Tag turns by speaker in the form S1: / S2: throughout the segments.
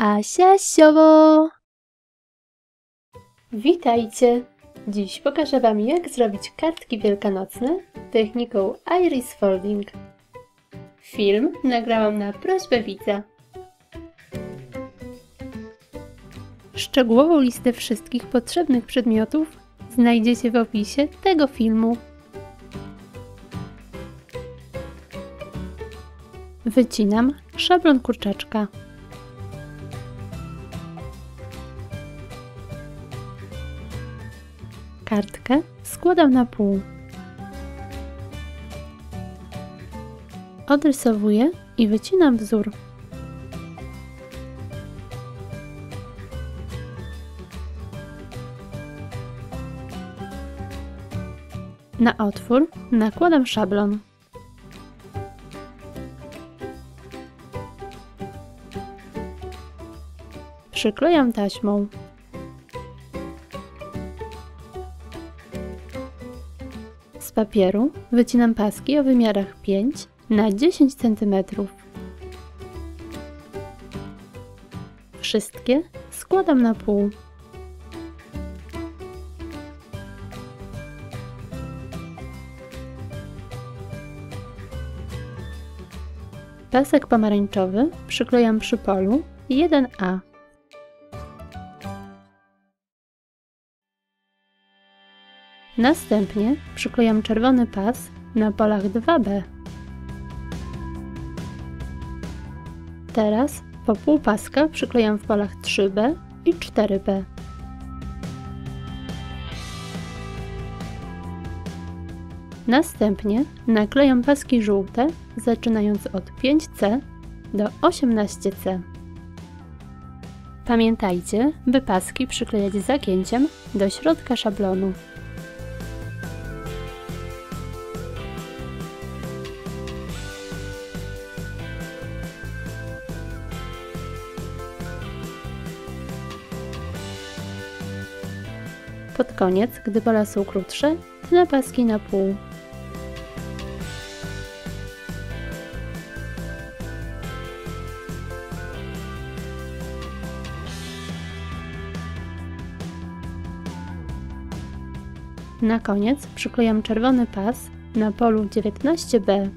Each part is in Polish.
S1: Asia Siowo! Witajcie! Dziś pokażę Wam, jak zrobić kartki wielkanocne techniką Iris Folding. Film nagrałam na prośbę widza. Szczegółową listę wszystkich potrzebnych przedmiotów znajdziecie w opisie tego filmu. Wycinam szablon kurczaczka. Kartkę składam na pół. Odrysowuję i wycinam wzór. Na otwór nakładam szablon. Przyklejam taśmą. Z papieru wycinam paski o wymiarach 5 na 10 cm. Wszystkie składam na pół. Pasek pomarańczowy przyklejam przy polu 1A. Następnie przyklejam czerwony pas na polach 2B. Teraz po pół paska przyklejam w polach 3B i 4B. Następnie naklejam paski żółte, zaczynając od 5C do 18C. Pamiętajcie, by paski przyklejać zagięciem do środka szablonu. Pod koniec, gdy pola są krótsze, tnę paski na pół. Na koniec przyklejam czerwony pas na polu 19B.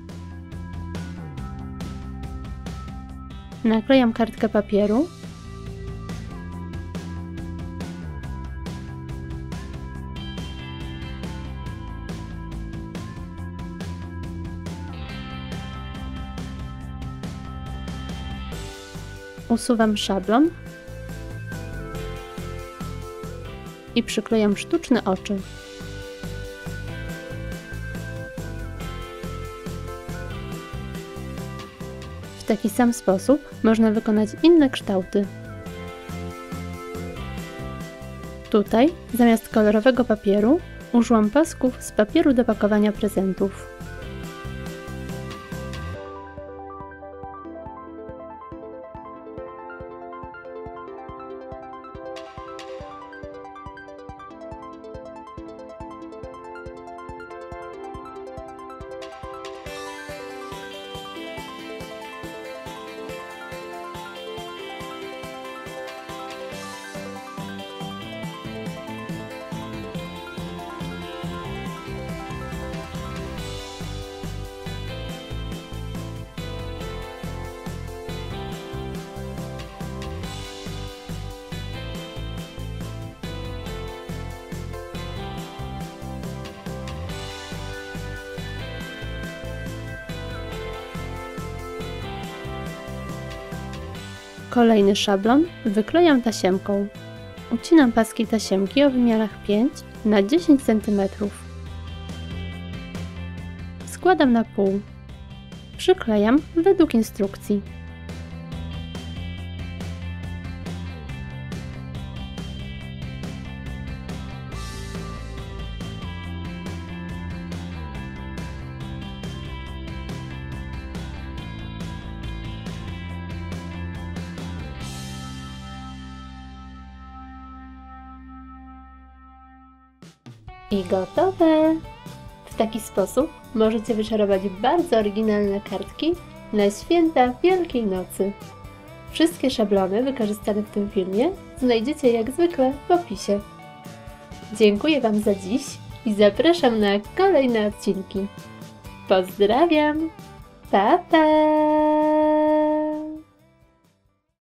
S1: Naklejam kartkę papieru. Usuwam szablon i przyklejam sztuczne oczy. W taki sam sposób można wykonać inne kształty. Tutaj zamiast kolorowego papieru użyłam pasków z papieru do pakowania prezentów. Kolejny szablon wyklejam tasiemką. Ucinam paski tasiemki o wymiarach 5 na 10 cm. Składam na pół. Przyklejam według instrukcji. I gotowe! W taki sposób możecie wyczarować bardzo oryginalne kartki na święta Wielkiej Nocy. Wszystkie szablony wykorzystane w tym filmie znajdziecie jak zwykle w opisie. Dziękuję Wam za dziś i zapraszam na kolejne odcinki. Pozdrawiam! Pa, pa!